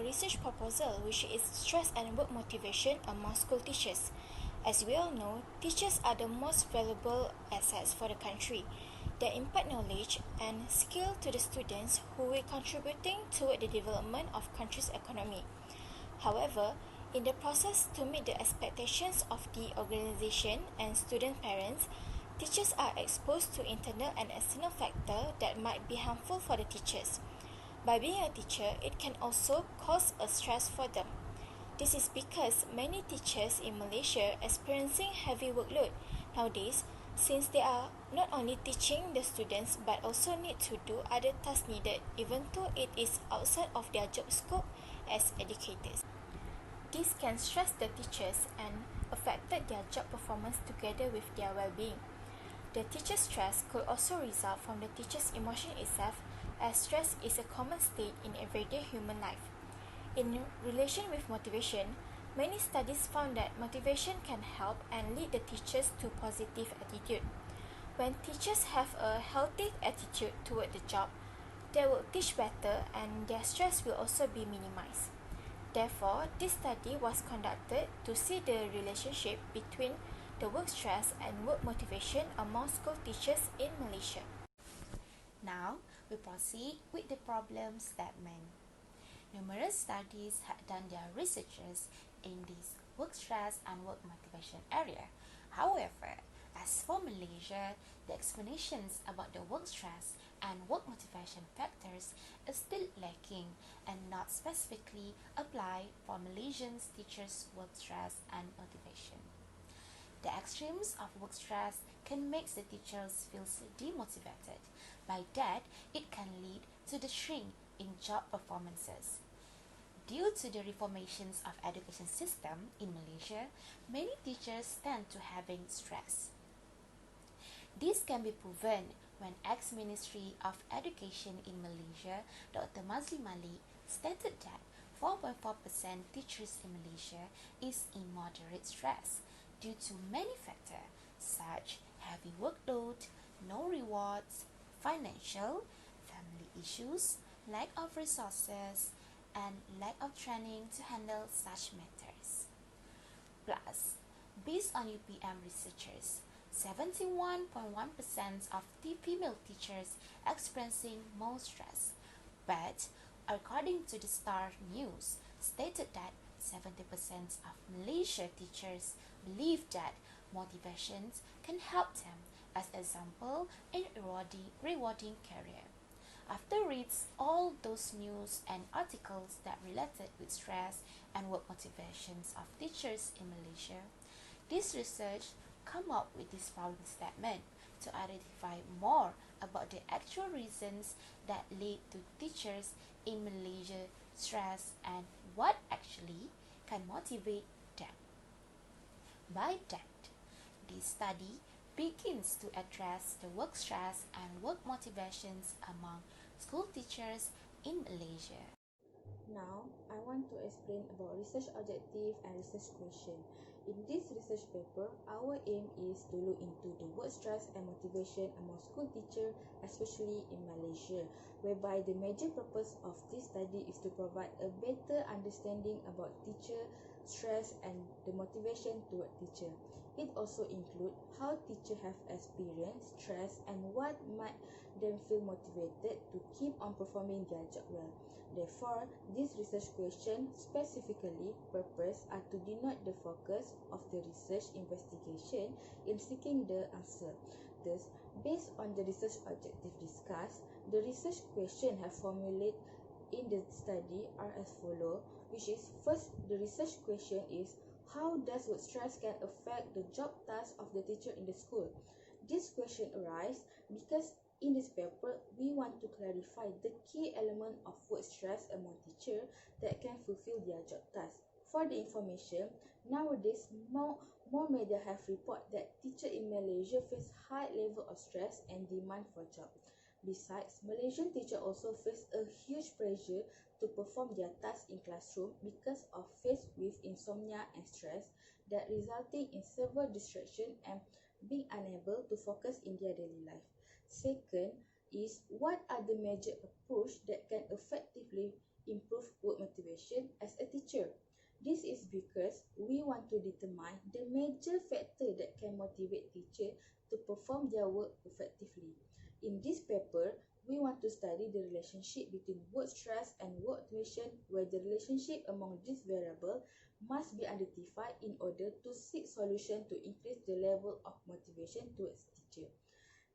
our research proposal, which is stress and work motivation among school teachers. As we all know, teachers are the most valuable assets for the country. They impart knowledge and skill to the students who will contributing toward the development of country's economy. However, in the process to meet the expectations of the organization and student parents, teachers are exposed to internal and external factors that might be harmful for the teachers. By being a teacher, it can also cause a stress for them. This is because many teachers in Malaysia experiencing heavy workload nowadays, since they are not only teaching the students but also need to do other tasks needed even though it is outside of their job scope as educators. This can stress the teachers and affected their job performance together with their well-being. The teacher's stress could also result from the teacher's emotion itself, as stress is a common state in everyday human life. In relation with motivation, many studies found that motivation can help and lead the teachers to positive attitude. When teachers have a healthy attitude toward the job, they will teach better and their stress will also be minimized. Therefore, this study was conducted to see the relationship between the work stress and work motivation among school teachers in Malaysia. Now, we proceed with the problem statement. Numerous studies had done their researches in this work stress and work motivation area. However, as for Malaysia, the explanations about the work stress and work motivation factors is still lacking and not specifically apply for Malaysian teachers' work stress and motivation. The extremes of work stress can make the teachers feel demotivated. By that, it can lead to the shrink in job performances. Due to the reformations of education system in Malaysia, many teachers tend to having stress. This can be proven when ex-Ministry of Education in Malaysia, Dr. Mazli Malik, stated that 4.4% teachers in Malaysia is in moderate stress due to many factors such heavy workload, no rewards, financial, family issues, lack of resources, and lack of training to handle such matters. Plus, based on UPM researchers, 71.1% of the female teachers experiencing more stress, but according to the Star News, stated that 70% of Malaysia teachers believe that motivations can help them, as example in rewarding career. After reads all those news and articles that related with stress and work motivations of teachers in Malaysia, this research come up with this following statement to identify more about the actual reasons that lead to teachers in Malaysia stress and what actually can motivate them. By that, this study begins to address the work stress and work motivations among school teachers in Malaysia. Now, I want to explain about research objective and research question. In this research paper, our aim is to look into the work stress and motivation among school teachers, especially in Malaysia, whereby the major purpose of this study is to provide a better understanding about teacher stress and the motivation toward teacher. It also includes how teachers have experienced stress and what might them feel motivated to keep on performing their job well. Therefore, this research question specifically purpose are to denote the focus of the research investigation in seeking the answer. Thus, based on the research objective discussed, the research question have formulated in the study are as follow, which is first, the research question is how does work stress can affect the job task of the teacher in the school? This question arises because in this paper, we want to clarify the key element of work stress among teachers that can fulfill their job task. For the information, nowadays more media have reported that teachers in Malaysia face high level of stress and demand for job. Besides, Malaysian teachers also face a huge pressure to perform their tasks in classroom because of faced with insomnia and stress that resulting in several distractions and being unable to focus in their daily life. Second is what are the major approach that can effectively improve work motivation as a teacher. This is because we want to determine the major factor that can motivate teachers to perform their work effectively. In this paper, we want to study the relationship between work stress and work motivation, where the relationship among these variables must be identified in order to seek solution to increase the level of motivation towards teacher.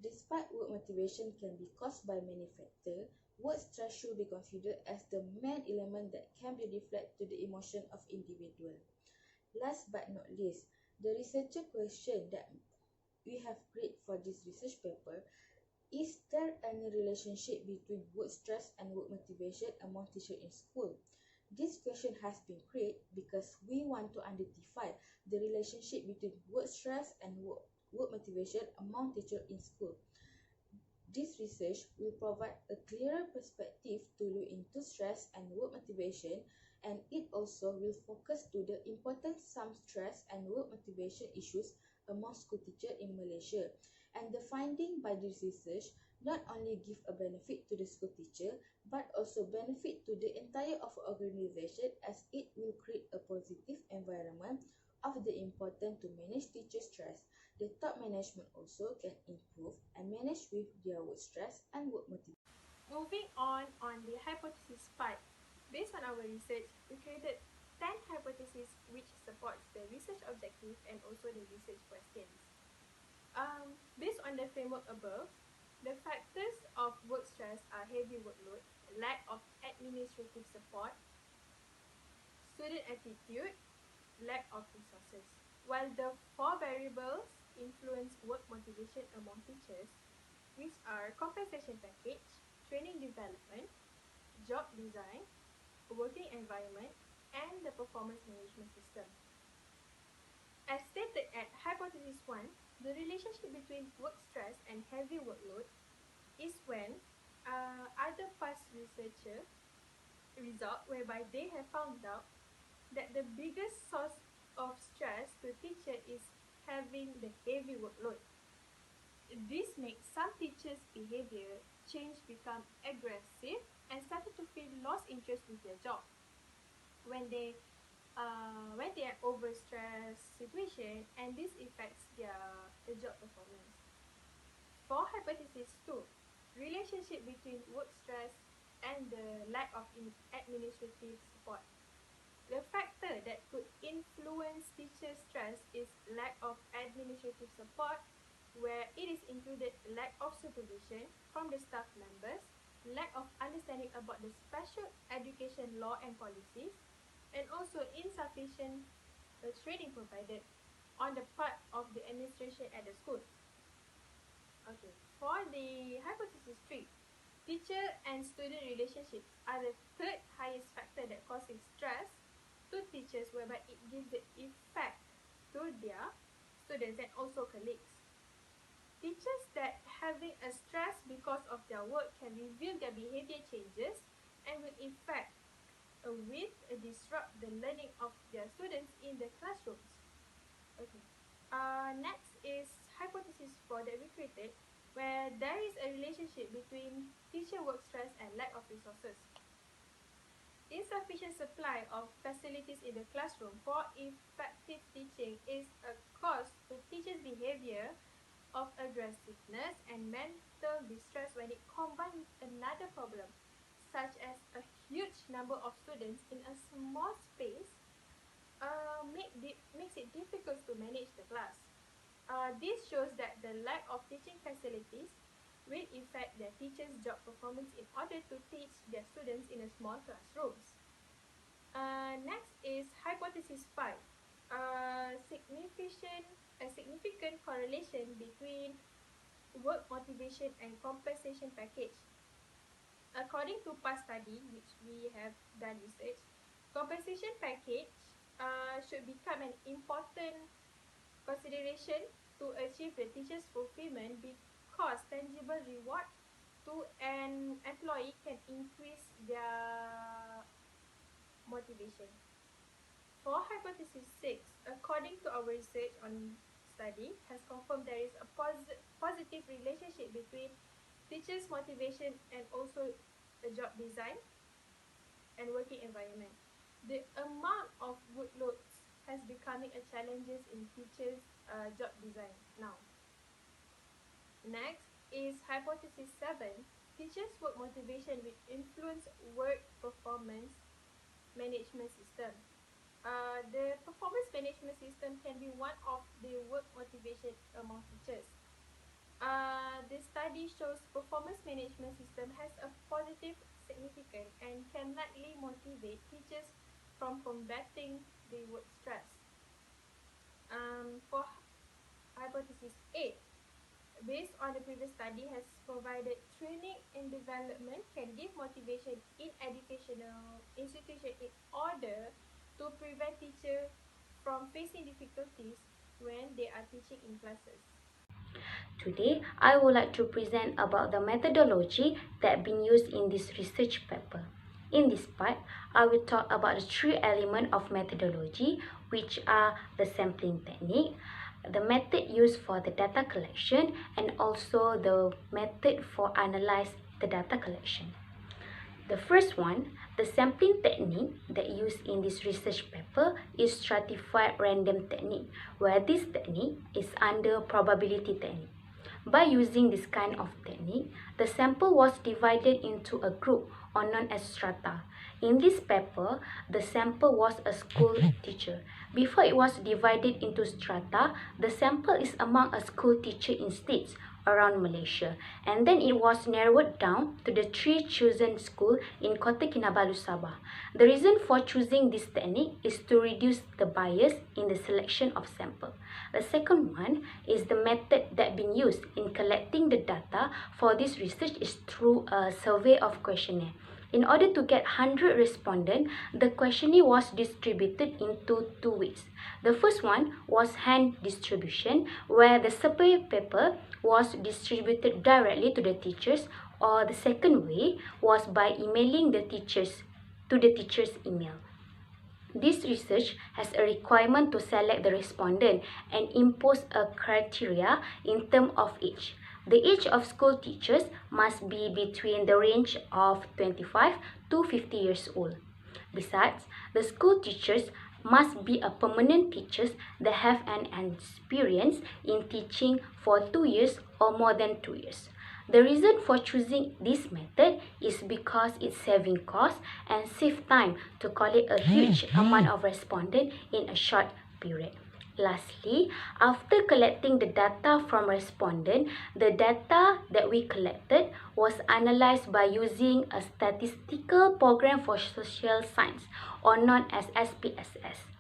Despite work motivation can be caused by many factors, work stress should be considered as the main element that can be reflected to the emotion of individual. Last but not least, the researcher question that we have created for this research paper: is there any relationship between work stress and work motivation among teachers in school? This question has been created because we want to identify the relationship between work stress and work motivation among teachers in school. This research will provide a clearer perspective to look into stress and work motivation, and it also will focus to the important some stress and work motivation issues among school teachers in Malaysia. And the finding by this research not only give a benefit to the school teacher but also benefit to the entire of organization, as it will create a positive environment of the important to manage teacher stress. The top management also can improve and manage with their work stress and work motivation. Moving on the hypothesis part. Based on our research, we created 10 hypotheses which supports the research objective and also the research questions. Based on the framework above, the factors of work stress are heavy workload, lack of administrative support, student attitude, lack of resources. While the 4 variables influence work motivation among teachers, which are compensation package, training development, job design, working environment, and the performance management system. As stated at hypothesis 1, the relationship between work stress and heavy workload is when other past researcher result whereby they have found out that the biggest source of stress to teacher is having the heavy workload. This makes some teachers' behavior change, become aggressive, and started to feel lost interest with their job. When they are overstressed situation, and this affects their job performance. For hypothesis 2, relationship between work stress and the lack of administrative support. The factor that could influence teacher stress is lack of administrative support, where it is included lack of supervision from the staff members, lack of understanding about the special education law and policies, and also insufficient training provided on the part of the administration at the school. Okay, for the hypothesis 3, teacher and student relationships are the third highest factor that causes stress to teachers, whereby it gives the effect to their students and also colleagues. Teachers that having a stress because of their work can reveal their behavior changes and will disrupt the learning of their students in the classrooms. Okay. Next is hypothesis 4 that we created, where there is a relationship between teacher work stress and lack of resources. Insufficient supply of facilities in the classroom for effective teaching is a cause to teachers' behavior of aggressiveness and mental distress when it combined with another problem, such as a huge number of students in a small space makes it difficult to manage the class. This shows that the lack of teaching facilities will affect their teachers' job performance in order to teach their students in a small classrooms. Next is hypothesis 5. Significant correlation between work motivation and compensation package. According to past study, which we have done research, compensation package should become an important consideration to achieve the teacher's fulfillment, because tangible reward to an employee can increase their motivation. For hypothesis 6, according to our research on study, has confirmed there is a positive relationship between teachers' motivation and also the job design. and working environment. The amount of workloads has becoming a challenge in teachers' job design now. Next is hypothesis 7. Teachers' work motivation will influence work performance management system. The performance management system can be one of the work motivation among teachers. The study shows performance management system has a positive significance and can likely motivate teachers from combating the work stress. For hypothesis 8, based on the previous study has provided training and development can give motivation in educational institution in order to prevent teachers from facing difficulties when they are teaching in classes. Today, I would like to present about the methodology that been used in this research paper. In this part, I will talk about the three elements of methodology, which are the sampling technique, the method used for the data collection, and also the method for analyze the data collection. The first one, the sampling technique that used in this research paper is stratified random technique, where this technique is under probability technique. By using this kind of technique, the sample was divided into a group or known as strata. In this paper, the sample was a school teacher. Before it was divided into strata, the sample is among a school teacher in states around Malaysia, and then it was narrowed down to the 3 chosen schools in Kota Kinabalu, Sabah. The reason for choosing this technique is to reduce the bias in the selection of sample. The second one is the method that been used in collecting the data for this research is through a survey of questionnaire. In order to get 100 respondents, the questionnaire was distributed into 2 ways. The first one was hand distribution, where the survey paper was distributed directly to the teachers, or the second way was by emailing the teachers to the teacher's email. This research has a requirement to select the respondent and impose a criteria in terms of age. The age of school teachers must be between the range of 25 to 50 years old. Besides, the school teachers must be a permanent teachers that have an experience in teaching for 2 years or more than 2 years. The reason for choosing this method is because it's saving cost and save time to collect a huge amount of respondents in a short period. Lastly, after collecting the data from respondents, the data that we collected was analyzed by using a statistical program for social science, or known as SPSS.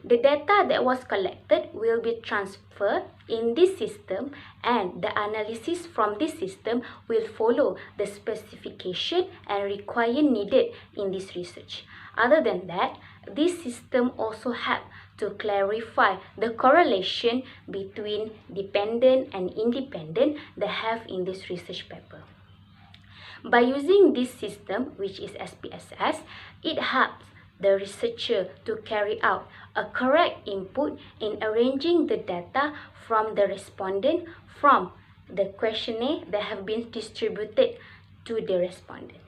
The data that was collected will be transferred in this system, and the analysis from this system will follow the specification and requirement needed in this research. Other than that, this system also helps to clarify the correlation between dependent and independent they have in this research paper. By using this system, which is SPSS, it helps the researcher to carry out a correct input in arranging the data from the respondent from the questionnaire that have been distributed to the respondent.